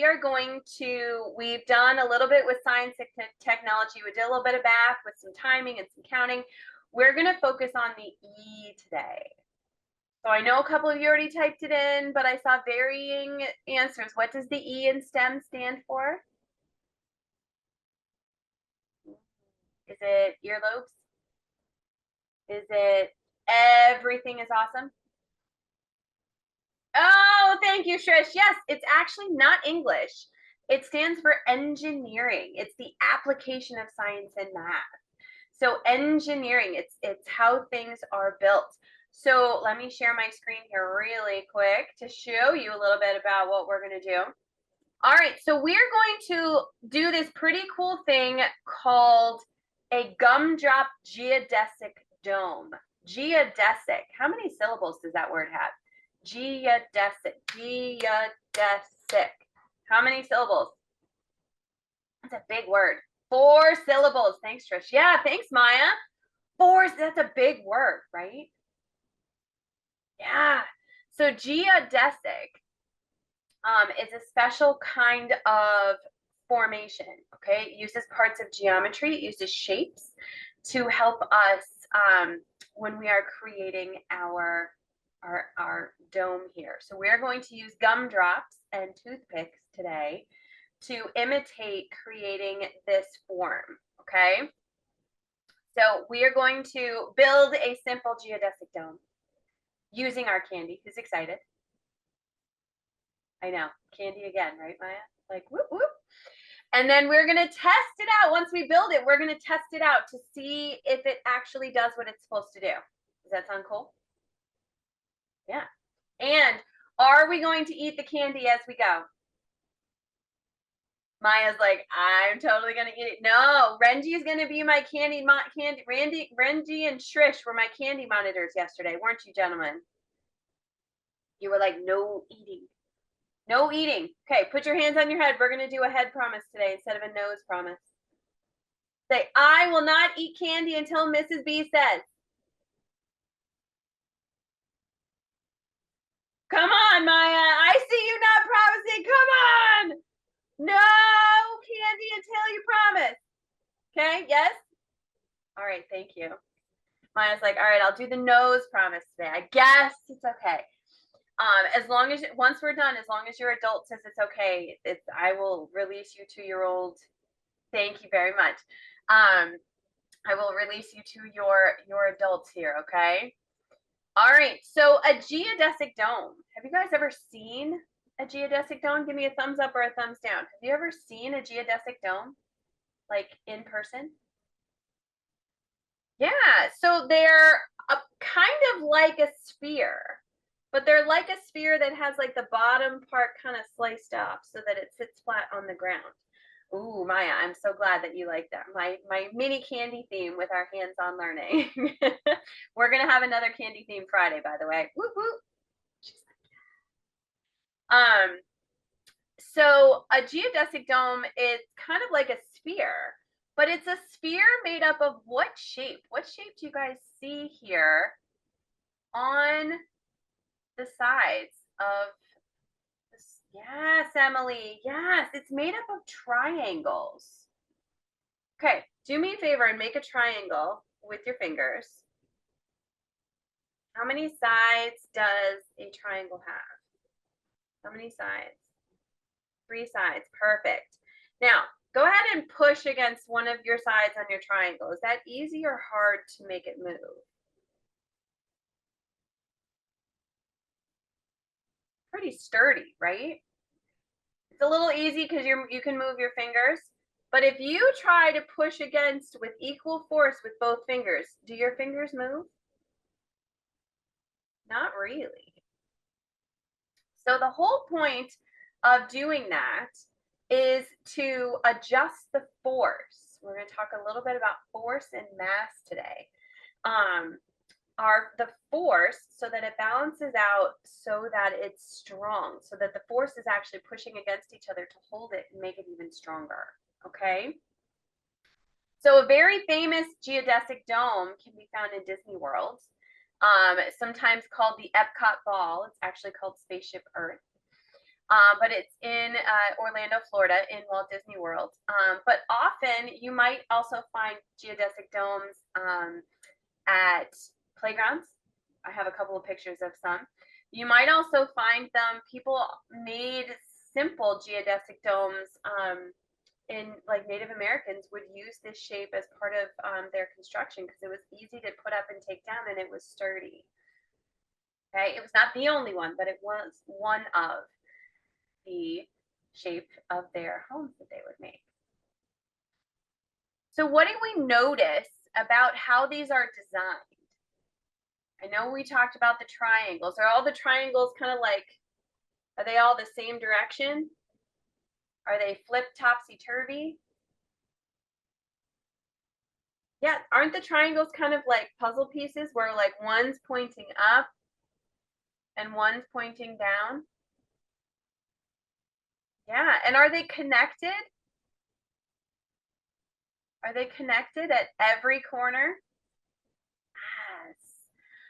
we are we've done a little bit with science and technology. We did a little bit of math with some timing and some counting. We're going to focus on the E today. So I know a couple of you already typed it in, but I saw varying answers. What does the E in STEM stand for? Is it earlobes? Is it everything is awesome? Oh, thank you, Trish. Yes, it's actually not English. It stands for engineering. It's the application of science and math. So engineering, it's how things are built. So let me share my screen here really quick to show you a little bit about what we're going to do. All right, so we're going to do this pretty cool thing called a gumdrop geodesic dome. Geodesic. How many syllables does that word have? Geodesic. Geodesic. How many syllables? That's a big word. 4 syllables. Thanks, Trish. Yeah, thanks, Maya. 4, that's a big word, right? Yeah. So geodesic is a special kind of formation, okay? It uses parts of geometry, it uses shapes to help us when we are creating our dome here. So we're going to use gumdrops and toothpicks today to imitate creating this form, okay? So we are going to build a simple geodesic dome using our candy. Who's excited? I know, candy again, right, Maya? Like, whoop, whoop. And then we're going to test it out. Once we build it, we're going to test it out to see if it actually does what it's supposed to do. Does that sound cool? Yeah. And are we going to eat the candy as we go? Maya's like, I'm totally going to eat it. No, Renji is going to be my candy. Renji and Trish were my candy monitors yesterday, weren't you, gentlemen? You were like, no eating. No eating. Okay, put your hands on your head. We're going to do a head promise today instead of a nose promise. Say, I will not eat candy until Mrs. B says. Come on, Maya. I see you not promising. Come on. No candy until you promise. Okay, yes? All right, thank you. Maya's like, all right, I'll do the nose promise today. I guess it's okay. As long as once we're done, as long as your adult says it's okay, I will release you 2-year-old. Thank you very much. I will release you to your adults here, okay? All right, so a geodesic dome. Have you guys ever seen a geodesic dome? Give me a thumbs up or a thumbs down. Have you ever seen a geodesic dome, like in person? Yeah, so they're kind of like a sphere, but they're like a sphere that has like the bottom part kind of sliced off so that it sits flat on the ground. Ooh, Maya, I'm so glad that you like that. My mini candy theme with our hands-on learning. We're going to have another candy theme Friday, by the way. Whoop, whoop. So a geodesic dome is kind of like a sphere, but it's a sphere made up of what shape? What shape do you guys see here on the sides of this? Yes, Emily. Yes, it's made up of triangles. Okay, do me a favor and make a triangle with your fingers. How many sides does a triangle have? How many sides? 3 sides. Perfect. Now, go ahead and push against one of your sides on your triangle. Is that easy or hard to make it move? Pretty sturdy, right? It's a little easy because you can move your fingers. But if you try to push against with equal force with both fingers, do your fingers move? Not really. So the whole point of doing that is to adjust the force. We're going to talk a little bit about force and mass today. The force so that it balances out so that it's strong, so that the force is actually pushing against each other to hold it and make it even stronger, okay? So a very famous geodesic dome can be found in Disney World, sometimes called the Epcot Ball. It's actually called Spaceship Earth. but it's in Orlando, Florida, in Walt Disney World. But often you might also find geodesic domes at playgrounds. I have a couple of pictures of some. You might also find them, people made simple geodesic domes in, like, Native Americans would use this shape as part of their construction because it was easy to put up and take down and it was sturdy. Okay, it was not the only one, but it was one of the shape of their homes that they would make. So what do we notice about how these are designed? I know we talked about the triangles. Are all the triangles kind of like, are they all the same direction? Are they flipped topsy-turvy? Yeah, aren't the triangles kind of like puzzle pieces where like one's pointing up and one's pointing down? Yeah, and are they connected? Are they connected at every corner? Yes.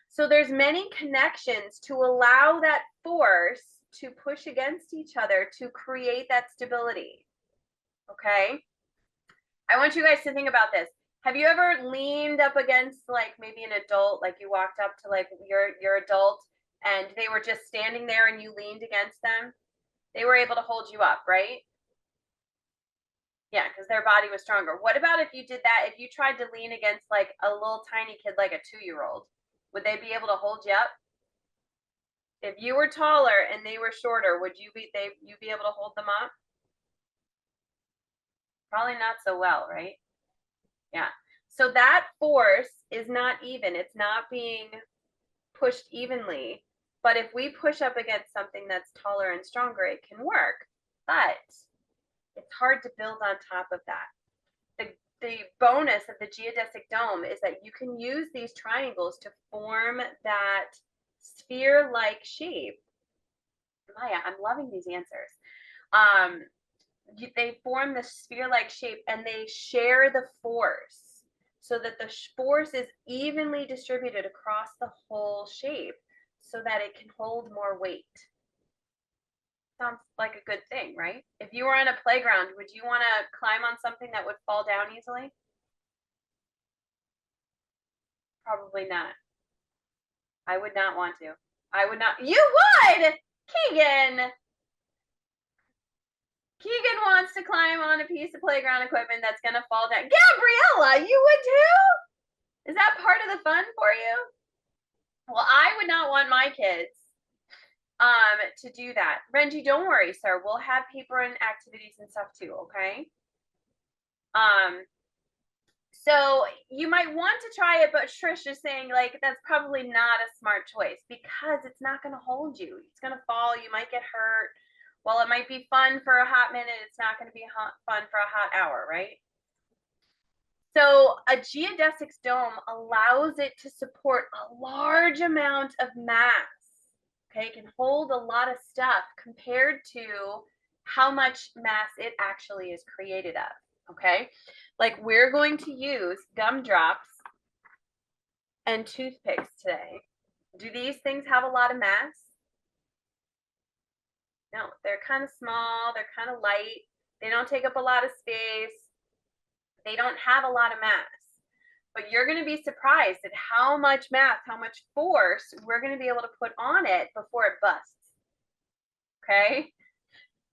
So there's many connections to allow that force to push against each other to create that stability. Okay? I want you guys to think about this. Have you ever leaned up against, like, maybe an adult, like you walked up to like your adult and they were just standing there and you leaned against them? They were able to hold you up, right? Yeah, because their body was stronger. What about if you did that, if you tried to lean against like a little tiny kid, like a 2-year-old? Would they be able to hold you up? If you were taller and they were shorter, would you be able to hold them up? Probably not so well, right? Yeah. So that force is not even. It's not being pushed evenly. But if we push up against something that's taller and stronger, it can work. But it's hard to build on top of that. The bonus of the geodesic dome is that you can use these triangles to form that sphere-like shape. Maya, I'm loving these answers. They form the sphere-like shape and they share the force so that the force is evenly distributed across the whole shape so that it can hold more weight. Sounds like a good thing, right? If you were on a playground, would you want to climb on something that would fall down easily? Probably not. I would not want to. I would not. You would! Keegan! Keegan wants to climb on a piece of playground equipment that's going to fall down. Gabriella, you would too? Is that part of the fun for you? Well, I would not want my kids to do that. Renji, don't worry, sir. We'll have paper and activities and stuff too, okay? So you might want to try it, but Trish is saying like that's probably not a smart choice because it's not going to hold you. It's going to fall. You might get hurt. While it might be fun for a hot minute, it's not going to be fun for a hot hour, right? So a geodesic dome allows it to support a large amount of mass. Okay, it can hold a lot of stuff compared to how much mass it actually is created of. Okay, like we're going to use gumdrops and toothpicks today. Do these things have a lot of mass? No, they're kind of small, they're kind of light, they don't take up a lot of space, they don't have a lot of mass. But you're going to be surprised at how much mass, how much force we're going to be able to put on it before it busts. Okay?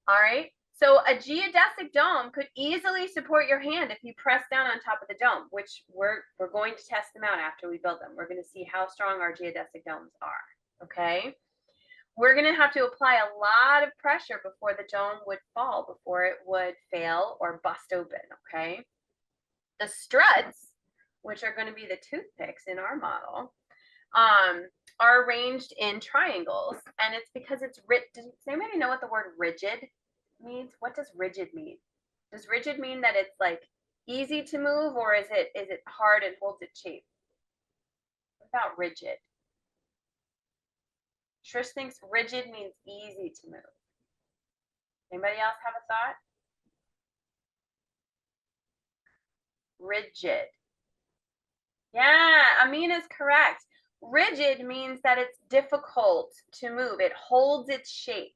All right? So a geodesic dome could easily support your hand if you press down on top of the dome, which we're going to test them out after we build them. We're going to see how strong our geodesic domes are. Okay? We're going to have to apply a lot of pressure before the dome would fall, before it would fail or bust open. Okay? The struts, which are going to be the toothpicks in our model, are arranged in triangles, and it's because it's does anybody know what the word rigid means? What does rigid mean? Does rigid mean that it's like easy to move, or is it hard and holds its shape? What about rigid? Trish thinks rigid means easy to move. Anybody else have a thought? Rigid. Yeah, Amina's correct. Rigid means that it's difficult to move. It holds its shape.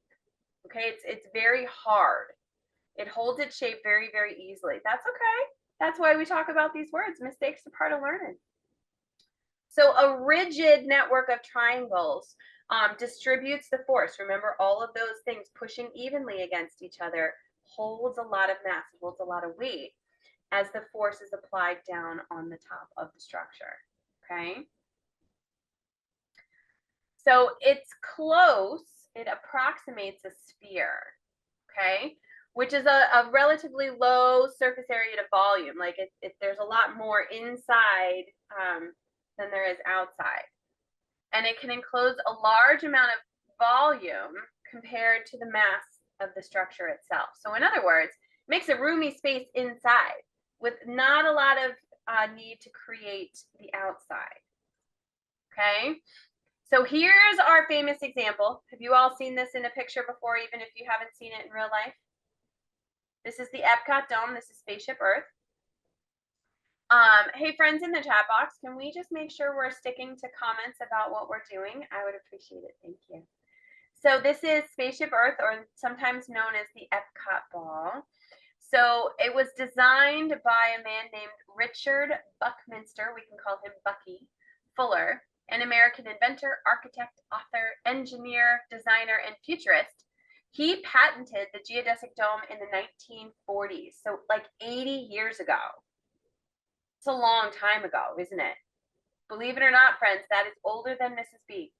Okay, it's very hard. It holds its shape very, very easily. That's okay. That's why we talk about these words. Mistakes are part of learning. So a rigid network of triangles distributes the force. Remember, all of those things pushing evenly against each other holds a lot of mass, holds a lot of weight as the force is applied down on the top of the structure. Okay. So it's close. It approximates a sphere. Okay. Which is a relatively low surface area to volume. Like there's a lot more inside than there is outside. And it can enclose a large amount of volume compared to the mass of the structure itself. So in other words, it makes a roomy space inside with not a lot of need to create the outside. Okay, so here's our famous example. Have you all seen this in a picture before, even if you haven't seen it in real life? This is the Epcot Dome. This is Spaceship Earth. Hey, friends in the chat box, can we just make sure we're sticking to comments about what we're doing? I would appreciate it. Thank you. So this is Spaceship Earth, or sometimes known as the Epcot Ball. So it was designed by a man named Richard Buckminster, we can call him Bucky Fuller, an American inventor, architect, author, engineer, designer, and futurist. He patented the geodesic dome in the 1940s, so like 80 years ago. It's a long time ago, isn't it? Believe it or not, friends, that is older than Mrs. B.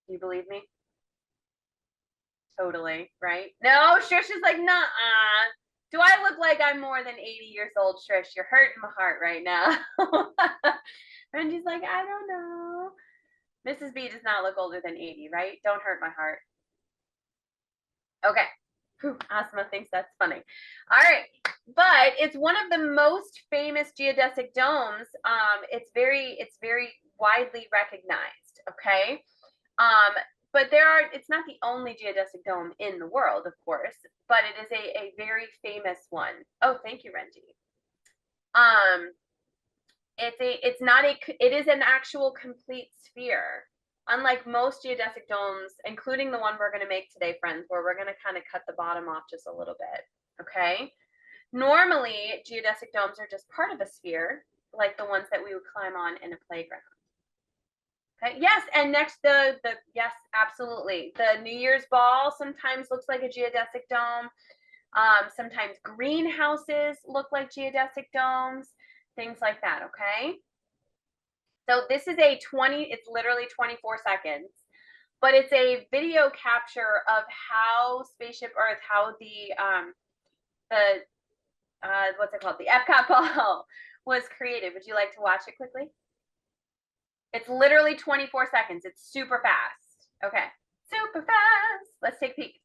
Do you believe me? Totally, right? No, Trish is like, nah. Do I look like I'm more than 80 years old, Trish? You're hurting my heart right now. Randy's like, I don't know. Mrs. B does not look older than 80, right? Don't hurt my heart. Okay. Whew, Asma thinks that's funny. All right. But it's one of the most famous geodesic domes. It's very widely recognized. Okay. But it's not the only geodesic dome in the world, of course, but it is a very famous one. Oh, thank you, Renji. It is an actual complete sphere. Unlike most geodesic domes, including the one we're going to make today, friends, where we're going to kind of cut the bottom off just a little bit. Okay. Normally, geodesic domes are just part of a sphere, like the ones that we would climb on in a playground. Okay. Yes, and next yes, absolutely. The New Year's ball sometimes looks like a geodesic dome. Sometimes greenhouses look like geodesic domes, things like that. Okay. So this is it's literally 24 seconds, but it's a video capture of how Spaceship Earth, how what's it called? The Epcot ball was created. Would you like to watch it quickly? It's literally 24 seconds. It's super fast. Okay, super fast. Let's take a peek.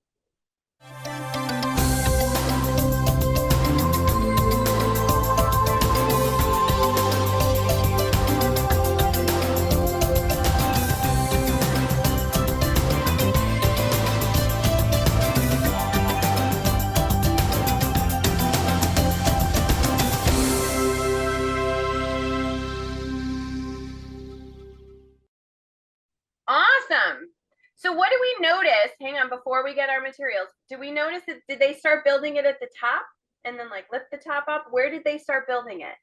Awesome. So what do we notice? Hang on, before we get our materials, do we notice that did they start building it at the top and then like lift the top up? Where did they start building it?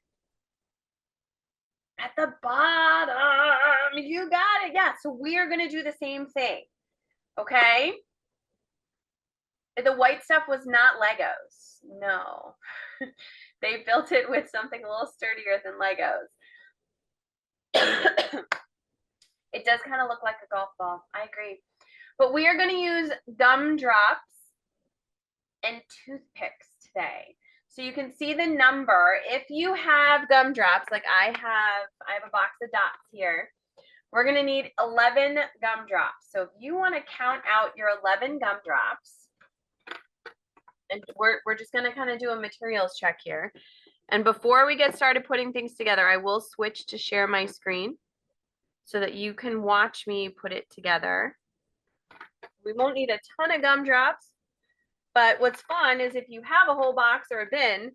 At the bottom. You got it. Yeah. So we are going to do the same thing. Okay. The white stuff was not Legos. No. They built it with something a little sturdier than Legos. It does kind of look like a golf ball. I agree. But we are going to use gumdrops and toothpicks today. So you can see the number. If you have gumdrops, like I have a box of dots here. We're going to need 11 gumdrops. So if you want to count out your 11 gumdrops, and we're just going to kind of do a materials check here. And before we get started putting things together, I will switch to share my screen so that you can watch me put it together. We won't need a ton of gumdrops, but what's fun is if you have a whole box or a bin,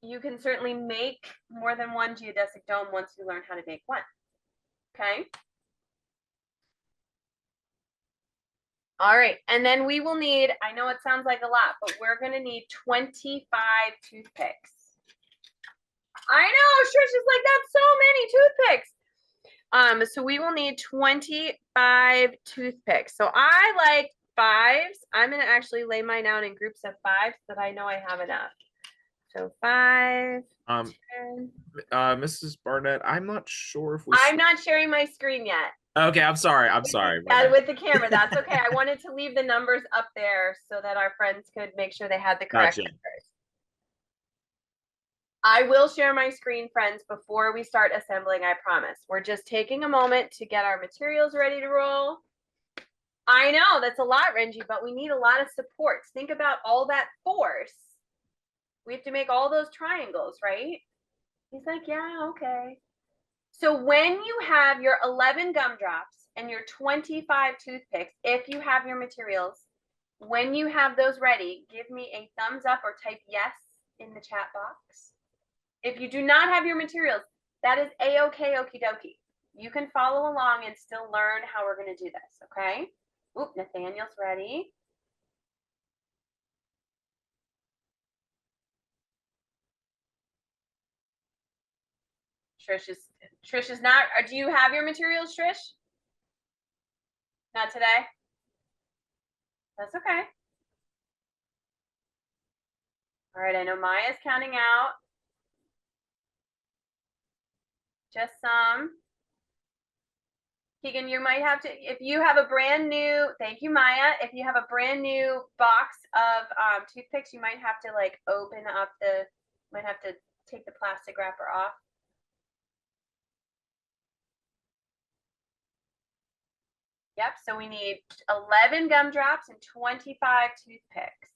you can certainly make more than one geodesic dome once you learn how to make one. Okay. All right, and then we will need, I know it sounds like a lot, but we're gonna need 25 toothpicks. I know, Trish is like, that's so many toothpicks. So we will need 25 toothpicks. So I like fives. I'm gonna actually lay mine out in groups of 5 so that I know I have enough. So 5, 10. Mrs. Barnett, I'm not sure if I'm not sharing my screen yet. Okay, I'm sorry. I'm sorry. Yeah, with the camera, that's okay. I wanted to leave the numbers up there so that our friends could make sure they had the correct numbers. I will share my screen, friends, before we start assembling, I promise. We're just taking a moment to get our materials ready to roll. I know, that's a lot, Renji, but we need a lot of supports. Think about all that force. We have to make all those triangles, right? He's like, yeah, okay. So when you have your 11 gumdrops and your 25 toothpicks, if you have your materials, when you have those ready, give me a thumbs up or type yes in the chat box. If you do not have your materials, that is a-okay, okie dokie. You can follow along and still learn how we're going to do this, okay? Oop, Nathaniel's ready. Trish is not, do you have your materials, Trish? Not today? That's okay. All right, I know Maya's counting out. Just some. Keegan, you might have to, if you have a brand new, thank you, Maya. If you have a brand new box of toothpicks, you might have to like open up might have to take the plastic wrapper off. Yep, so we need 11 gumdrops and 25 toothpicks.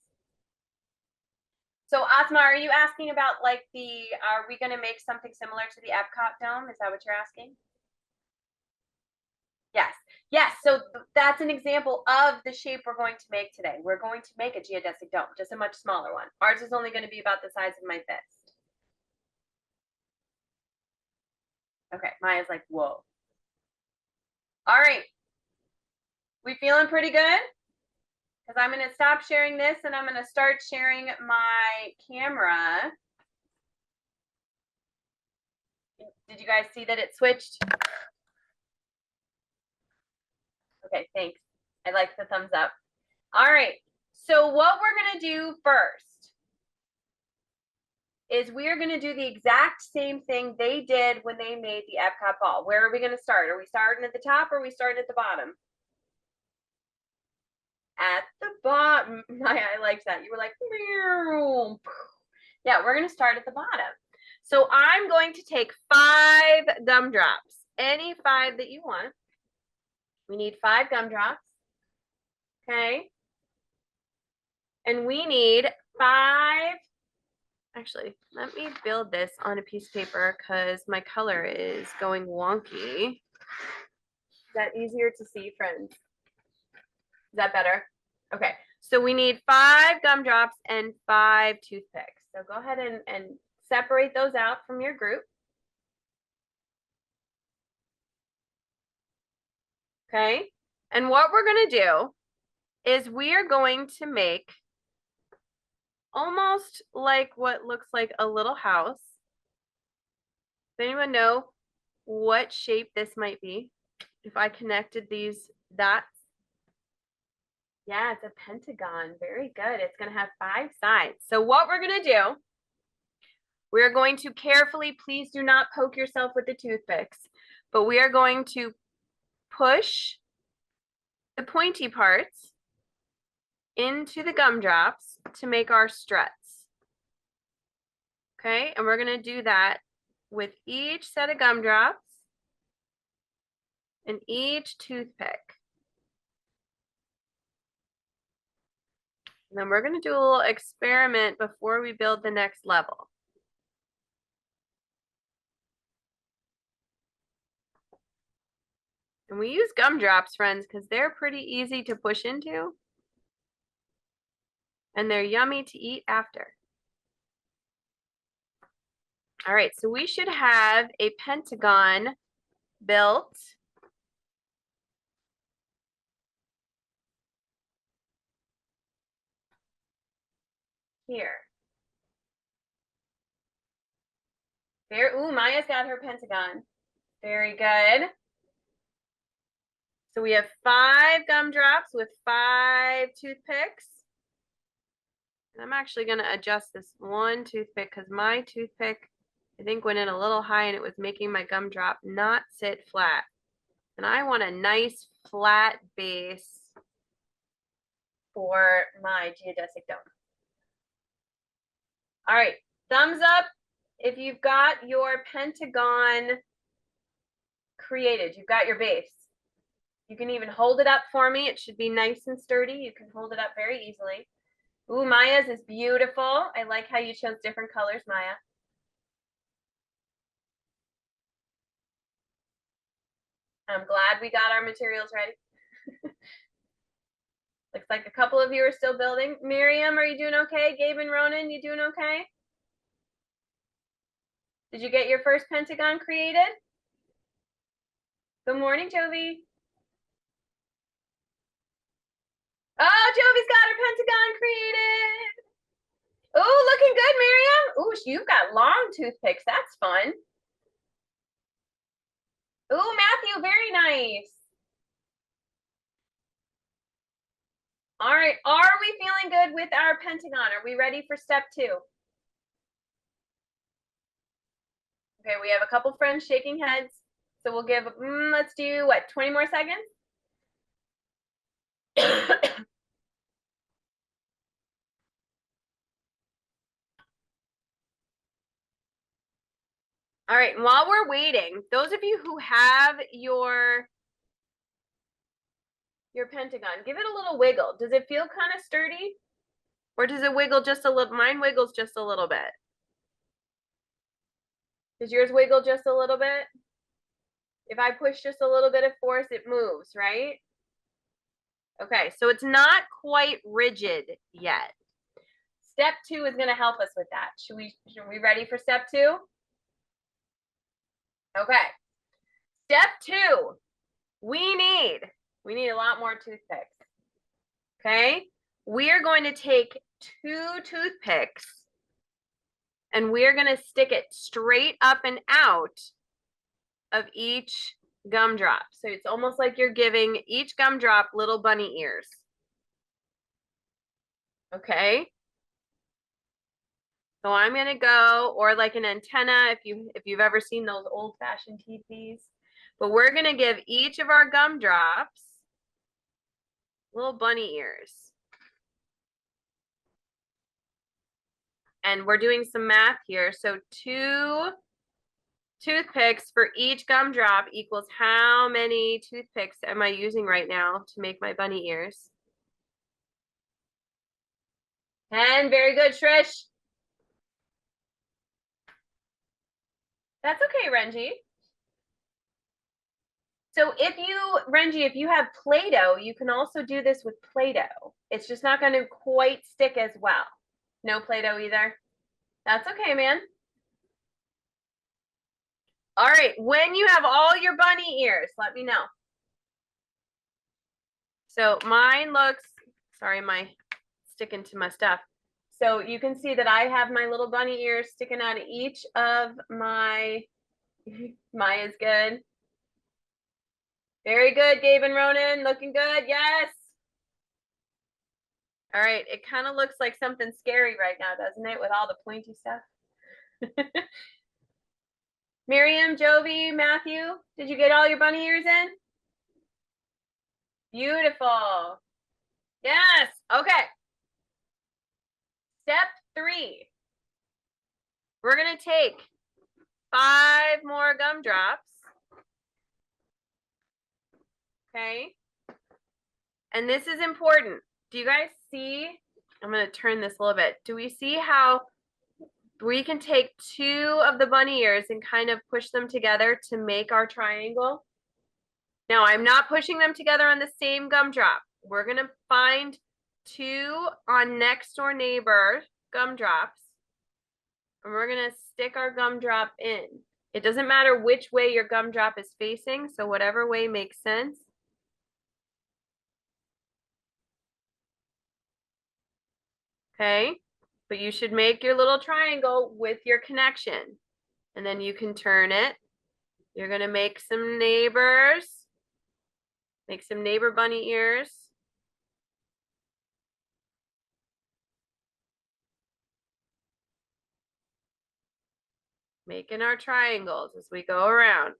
So Asma, are you asking about like are we gonna make something similar to the Epcot dome? Is that what you're asking? Yes, yes, so that's an example of the shape we're going to make today. We're going to make a geodesic dome, just a much smaller one. Ours is only gonna be about the size of my fist. Okay, Maya's like, whoa. All right, we feeling pretty good? Because I'm going to stop sharing this and I'm going to start sharing my camera. Did you guys see that it switched? Okay, thanks. I like the thumbs up. All right, so what we're going to do first is we are going to do the exact same thing they did when they made the Epcot ball. Where are we going to start? Are we starting at the top or are we starting at the bottom? At the bottom. I liked that. You were like, meow. Yeah, we're going to start at the bottom. So I'm going to take 5 gumdrops, any 5 that you want. We need 5 gumdrops. Okay. And we need 5. Actually, let me build this on a piece of paper because my color is going wonky. Is that easier to see, friends? Is that better? Okay. So we need 5 gumdrops and 5 toothpicks. So go ahead and separate those out from your group. Okay. And what we're going to do is we are going to make almost like what looks like a little house. Does anyone know what shape this might be? If I connected these dots. Yeah, it's a pentagon. Very good. It's going to have 5 sides. So what we're going to do, we're going to carefully, please do not poke yourself with the toothpicks, but we are going to push the pointy parts into the gumdrops to make our struts. Okay, and we're going to do that with each set of gumdrops and each toothpick. And then we're going to do a little experiment before we build the next level. And we use gumdrops, friends, because they're pretty easy to push into. And they're yummy to eat after. All right, so we should have a pentagon built. here. There, ooh, Maya's got her pentagon. Very good. So we have 5 gumdrops with 5 toothpicks. And I'm actually going to adjust this one toothpick because my toothpick, I think, went in a little high and it was making my gumdrop not sit flat. And I want a nice flat base for my geodesic dome. All right, thumbs up if you've got your pentagon created. You've got your base. You can even hold it up for me. It should be nice and sturdy. You can hold it up very easily. Ooh, Maya's is beautiful. I like how you chose different colors, Maya. I'm glad we got our materials ready. Looks like a couple of you are still building. Miriam, are you doing okay? Gabe and Ronan, you doing okay? Did you get your first pentagon created? Good morning, Jovi. Oh, Jovi's got her pentagon created. Oh, looking good, Miriam. Oh, you've got long toothpicks. That's fun. Oh, Matthew, very nice. All right, are we feeling good with our pentagon? Are we ready for step 2? Okay, we have a couple friends shaking heads. So we'll give, let's do what, 20 more seconds? All right, and while we're waiting, those of you who have your pentagon, give it a little wiggle. Does it feel kind of sturdy? Or does it wiggle just a little? Mine wiggles just a little bit. Does yours wiggle just a little bit? If I push just a little bit of force, it moves, right? Okay, so it's not quite rigid yet. Step 2 is going to help us with that. Should we ready for step 2? Okay. Step 2, we need a lot more toothpicks. Okay? We are going to take 2 toothpicks and we're going to stick it straight up and out of each gumdrop. So it's almost like you're giving each gumdrop little bunny ears. Okay? So I'm going to go, or like an antenna, if you've ever seen those old-fashioned TVs. But we're going to give each of our gumdrops little bunny ears. And we're doing some math here. So 2 toothpicks for each gumdrop equals how many toothpicks am I using right now to make my bunny ears? 10, very good, Shrish. That's okay, Renji. So Renji, if you have Play-Doh, you can also do this with Play-Doh. It's just not going to quite stick as well. No Play-Doh either? That's okay, man. All right, when you have all your bunny ears, let me know. So mine looks, sorry, my sticking to my stuff. So you can see that I have my little bunny ears sticking out of each of my, Maya's good. Very good, Gabe and Ronan, looking good, yes. All right, it kind of looks like something scary right now, doesn't it, with all the pointy stuff? Miriam, Jovi, Matthew, did you get all your bunny ears in? Beautiful. Yes, okay. Step 3. We're going to take 5 more gumdrops. Okay. And this is important. Do you guys see? I'm going to turn this a little bit. Do we see how we can take 2 of the bunny ears and kind of push them together to make our triangle? Now, I'm not pushing them together on the same gumdrop. We're going to find 2 on next door neighbor gumdrops, and we're going to stick our gumdrop in. It doesn't matter which way your gumdrop is facing, so whatever way makes sense. Okay, But you should make your little triangle with your connection. And then you can turn it. You're gonna make some neighbors. Make some neighbor bunny ears. Making our triangles as we go around.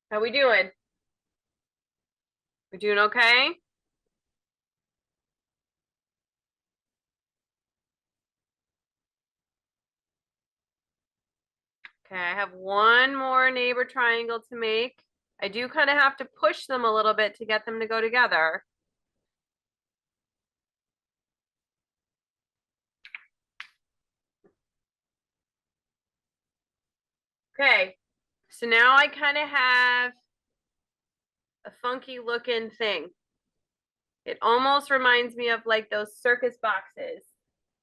How we doing? We're doing okay? Okay, I have one more neighbor triangle to make. I do kind of have to push them a little bit to get them to go together. Okay, so now I kind of have a funky looking thing. It almost reminds me of like those circus boxes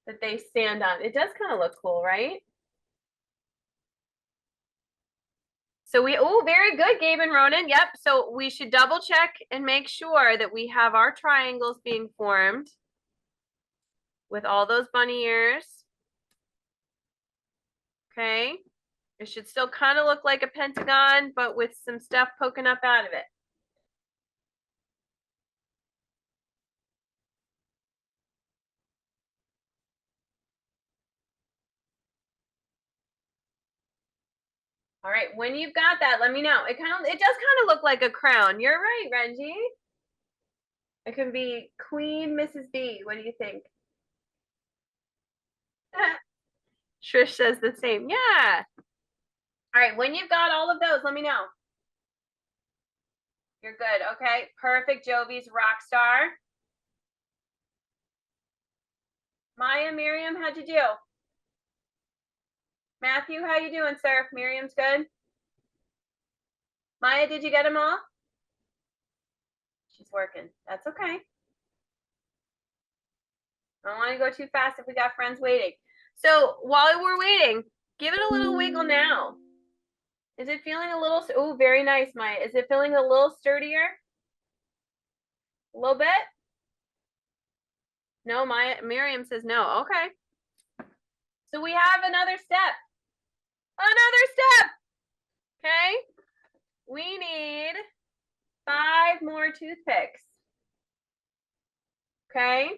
that they stand on. It does kind of look cool, right? So oh, very good, Gabe and Ronan. Yep, so we should double check and make sure that we have our triangles being formed with all those bunny ears. Okay, it should still kind of look like a pentagon, but with some stuff poking up out of it. All right, when you've got that, let me know. It does kind of look like a crown. You're right, Renji. It can be Queen Mrs. B. What do you think? Trish says the same. Yeah. All right, when you've got all of those, let me know. You're good. Okay, perfect. Jovi's rock star. Maya, Miriam, how'd you do? Matthew, how you doing, sir? Miriam's good. Maya, did you get them all? She's working. That's okay. I don't want to go too fast if we got friends waiting. So while we're waiting, give it a little wiggle now. Is it feeling a little, oh, very nice, Maya. Is it feeling a little sturdier? A little bit? No, Miriam says no. Okay. So we have another step. Another step. Okay. We need 5 more toothpicks. Okay.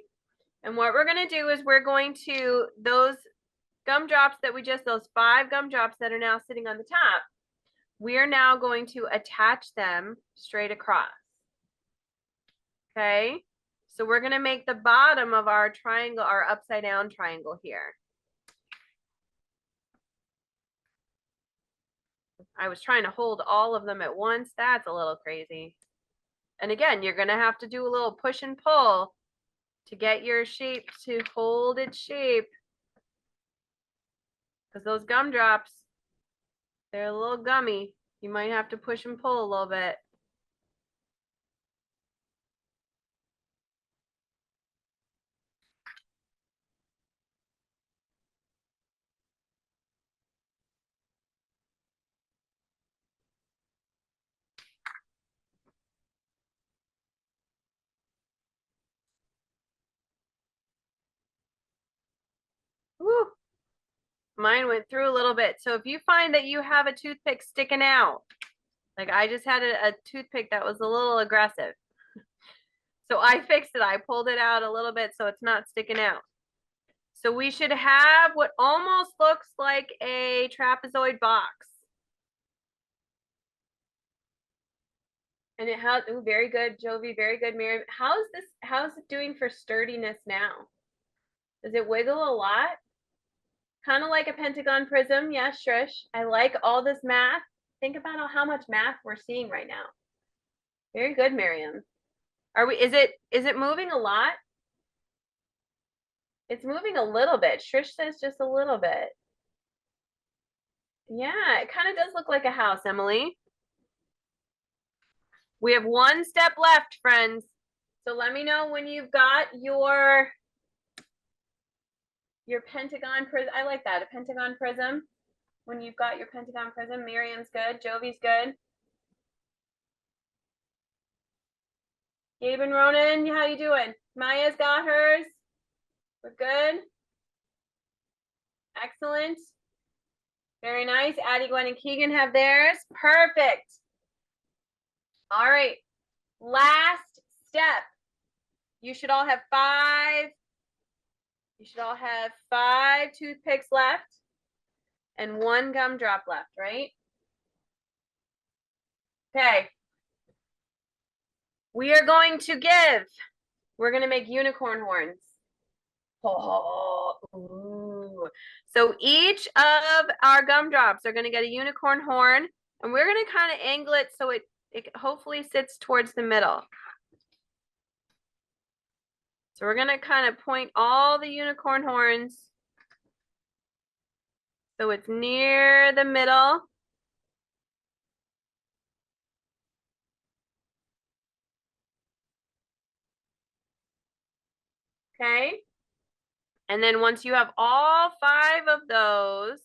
And what we're going to do is we're going to, those gumdrops that those 5 gumdrops that are now sitting on the top, we are now going to attach them straight across. Okay. So we're going to make the bottom of our triangle, our upside down triangle here. I was trying to hold all of them at once. That's a little crazy. And again, you're going to have to do a little push and pull to get your shape to hold its shape. Because those gumdrops, they're a little gummy. You might have to push and pull a little bit. Woo. Mine went through a little bit. So if you find that you have a toothpick sticking out, like I just had a toothpick that was a little aggressive. So I fixed it. I pulled it out a little bit so it's not sticking out. So we should have what almost looks like a trapezoid box. And it has, oh, very good, Jovi, very good, Miriam. How's it doing for sturdiness now? Does it wiggle a lot? Kind of like a pentagon prism. Yes, Shrish. I like all this math. Think about how much math we're seeing right now. Very good, Miriam. Is it moving a lot? It's moving a little bit. Shrish says just a little bit. Yeah, it kind of does look like a house, Emily. We have one step left, friends. So let me know when you've got your your pentagon prism. I like that, a pentagon prism. When you've got your pentagon prism, Miriam's good, Jovi's good. Gabe and Ronan, how you doing? Maya's got hers. We're good. Excellent. Very nice. Addie, Gwen, and Keegan have theirs. Perfect. All right. Last step. You should all have 5. You should all have 5 toothpicks left and 1 gumdrop left, right? Okay. We are going to we're going to make unicorn horns. Oh, ooh. So each of our gumdrops are going to get a unicorn horn, and we're going to kind of angle it so it hopefully sits towards the middle. So we're going to kind of point all the unicorn horns so it's near the middle. Okay. And then once you have all 5 of those,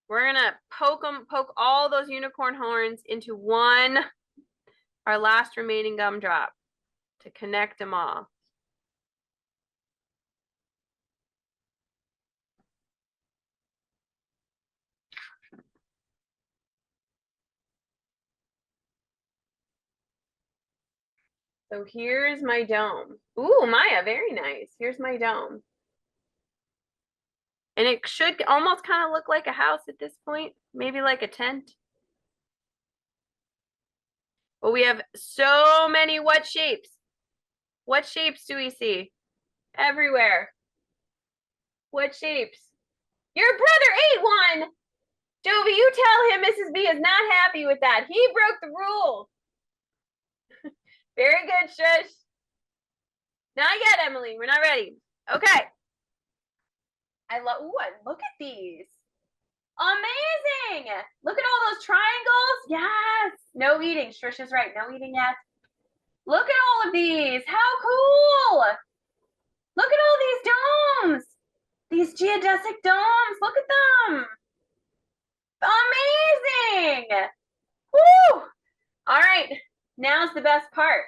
we're going to poke all those unicorn horns into one, our last remaining gumdrop, to connect them all. So here's my dome. Ooh, Maya, very nice. Here's my dome. And it should almost kind of look like a house at this point, maybe like a tent. But we have so many what shapes? What shapes do we see? Everywhere. What shapes? Your brother ate one. Jovi, you tell him Mrs. B is not happy with that. He broke the rule. Very good, Shush. Not yet, Emily. We're not ready. Okay. Look at these. Amazing. Look at all those triangles. Yes. No eating. Shush is right. No eating yet. Look at all of these. How cool. Look at all these domes. These geodesic domes. Look at them. Amazing. Woo. All right. Now's the best part.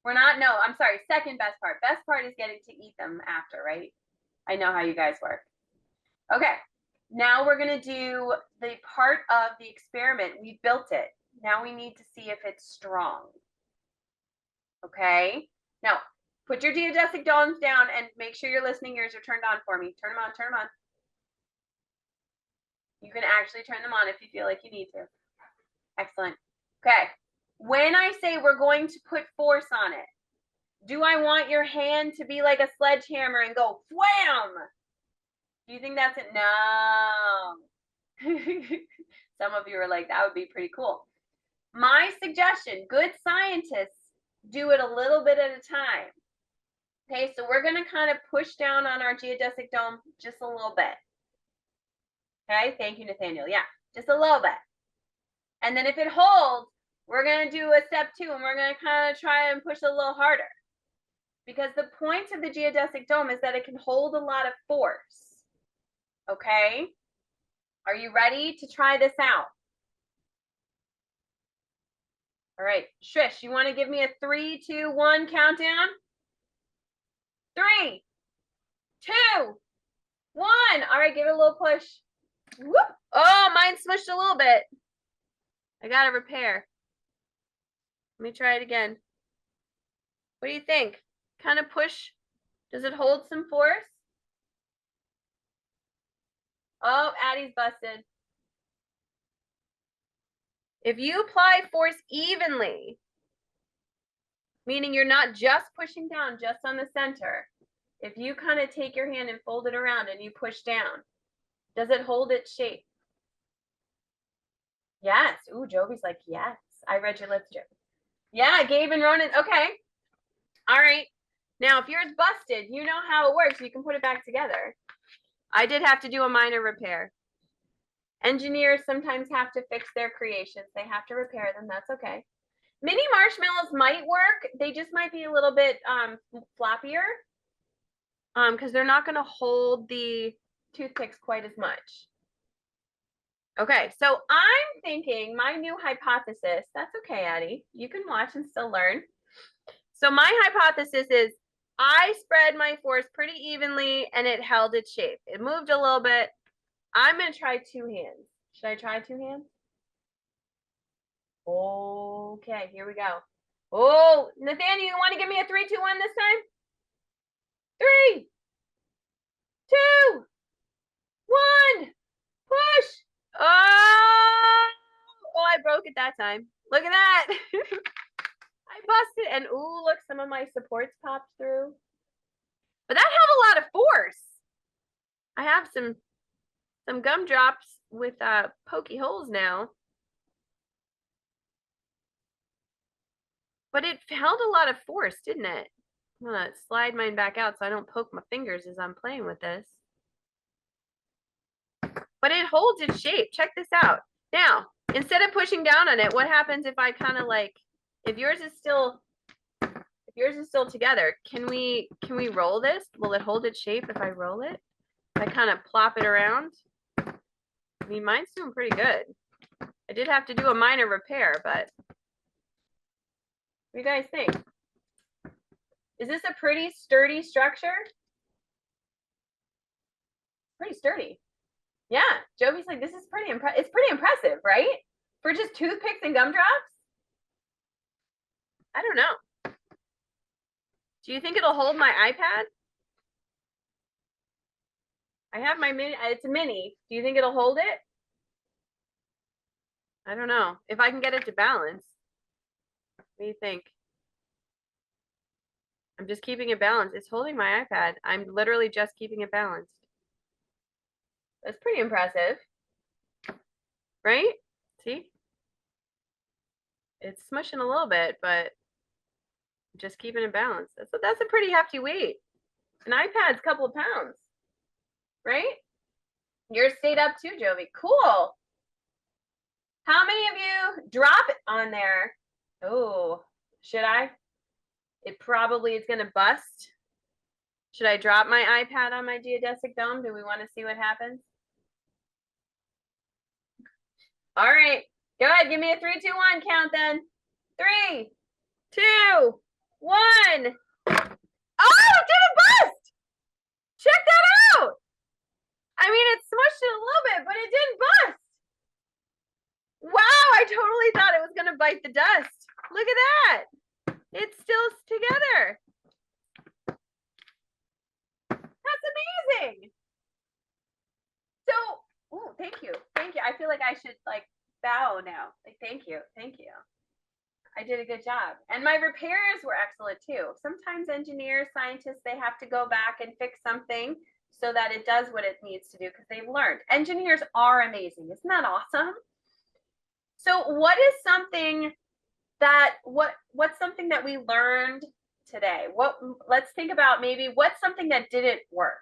I'm sorry, second best part. Best part is getting to eat them after, right? I know how you guys work. Okay, now we're gonna do the part of the experiment. We built it. Now we need to see if it's strong. Okay, now put your geodesic domes down and make sure your listening ears are turned on for me. Turn them on, turn them on. You can actually turn them on if you feel like you need to. Excellent. Okay. When I say we're going to put force on it, do I want your hand to be like a sledgehammer and go wham? Do you think that's it? No. Some of you are like, that would be pretty cool. My suggestion, good scientists do it a little bit at a time. Okay, so we're going to kind of push down on our geodesic dome just a little bit. Okay, thank you, Nathaniel. Yeah, just a little bit. And then if it holds, we're going to do a step 2, and we're going to kind of try and push a little harder. Because the point of the geodesic dome is that it can hold a lot of force. Okay? Are you ready to try this out? All right, Trish, you want to give me a 3, 2, 1 countdown? 3, 2, 1. All right, give it a little push. Whoop. Oh, mine smushed a little bit. I got to repair. Let me try it again. What do you think? Kind of push. Does it hold some force? Oh, Addie's busted. If you apply force evenly, meaning you're not just pushing down just on the center, if you kind of take your hand and fold it around and you push down, does it hold its shape? Yes. Ooh, Jovi's like, yes. I read your lips, Jovi. Yeah, Gabe and Ronan. Okay. All right. Now, if yours busted, you know how it works. You can put it back together. I did have to do a minor repair. Engineers sometimes have to fix their creations. They have to repair them. That's okay. Mini marshmallows might work. They just might be a little bit floppier. because they're not going to hold the toothpicks quite as much. Okay, so I'm thinking my new hypothesis, that's okay, Addie, you can watch and still learn. So my hypothesis is I spread my force pretty evenly and it held its shape. It moved a little bit. I'm going to try two hands. Should I try two hands? Okay, here we go. Oh, Nathaniel, you want to give me a 3, 2, 1 this time? 3, 2, 1, push. Oh, I broke it that time. Look at that. I busted, and ooh, look, some of my supports popped through. But that held a lot of force. I have some gumdrops with pokey holes now. But it held a lot of force, didn't it? I'm gonna slide mine back out so I don't poke my fingers as I'm playing with this. But it holds its shape. Check this out. Now, instead of pushing down on it, what happens if I kind of like, if yours is still together, can we roll this? Will it hold its shape if I roll it? If I kind of plop it around? I mean, mine's doing pretty good. I did have to do a minor repair, but what do you guys think? Is this a pretty sturdy structure? Pretty sturdy. Yeah, Jovi's like, this is pretty impressive. It's pretty impressive, right? For just toothpicks and gumdrops? I don't know. Do you think it'll hold my iPad? I have my mini, it's a mini. Do you think it'll hold it? I don't know. If I can get it to balance. What do you think? I'm just keeping it balanced. It's holding my iPad. I'm literally just keeping it balanced. That's pretty impressive. Right? See? It's smushing a little bit, but just keeping it balanced. That's a pretty hefty weight. An iPad's a couple of pounds. Right? Yours stayed up too, Jovi. Cool. How many of you drop it on there? Oh, should I? It probably is going to bust. Should I drop my iPad on my Geodesic Dome? Do we want to see what happens? All right. Go ahead. Give me a 3, 2, 1 count then. 3, 2, 1. Oh, it didn't bust. Check that out. I mean, it smushed it a little bit, but it didn't bust. Wow, I totally thought it was going to bite the dust. Look at that. It's still together. That's amazing. So, oh, thank you. Thank you. I feel like I should like bow now. Like, thank you. Thank you. I did a good job. And my repairs were excellent too. Sometimes engineers, scientists, they have to go back and fix something so that it does what it needs to do because they've learned. Engineers are amazing. Isn't that awesome? So what is something that what's something that we learned today? Let's think about maybe what's something that didn't work.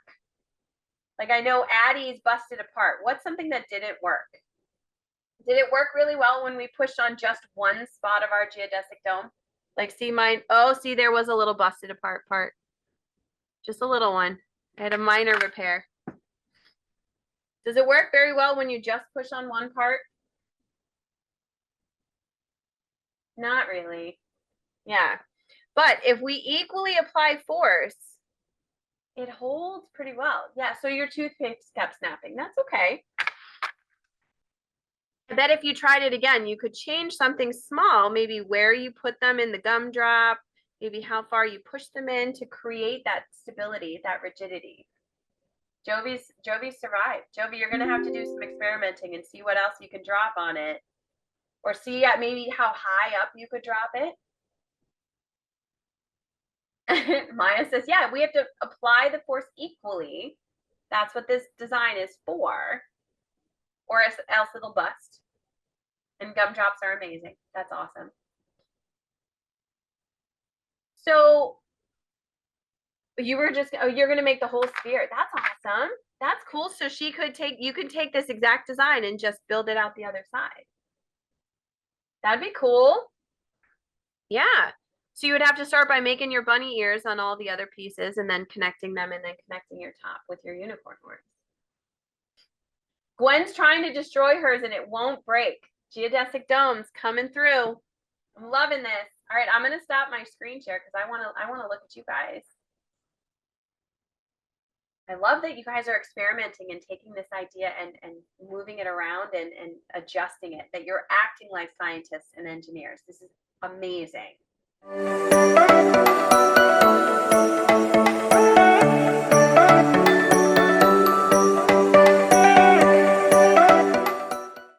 Like I know Addie's busted apart. What's something that didn't work? Did it work really well when we pushed on just one spot of our geodesic dome? Like see mine, oh, see there was a little busted apart part. Just a little one. I had a minor repair. Does it work very well when you just push on one part? Not really. Yeah. But if we equally apply force, it holds pretty well. Yeah, so your toothpicks kept snapping. That's okay. I bet if you tried it again, you could change something small, maybe where you put them in the gumdrop, maybe how far you push them in to create that stability, that rigidity. Jovi survived. Jovi, you're going to have to do some experimenting and see what else you can drop on it. Or see maybe how high up you could drop it. Maya says, yeah, we have to apply the force equally. That's what this design is for. Or else it'll bust. And gumdrops are amazing. That's awesome. So you were just, oh, you're going to make the whole sphere. That's awesome. That's cool. So you can take this exact design and just build it out the other side. That'd be cool. Yeah. So you would have to start by making your bunny ears on all the other pieces and then connecting them and then connecting your top with your unicorn horns. Gwen's trying to destroy hers and it won't break. Geodesic domes coming through. I'm loving this. All right, I'm gonna stop my screen share because I wanna look at you guys. I love that you guys are experimenting and taking this idea and moving it around and adjusting it, that you're acting like scientists and engineers. This is amazing.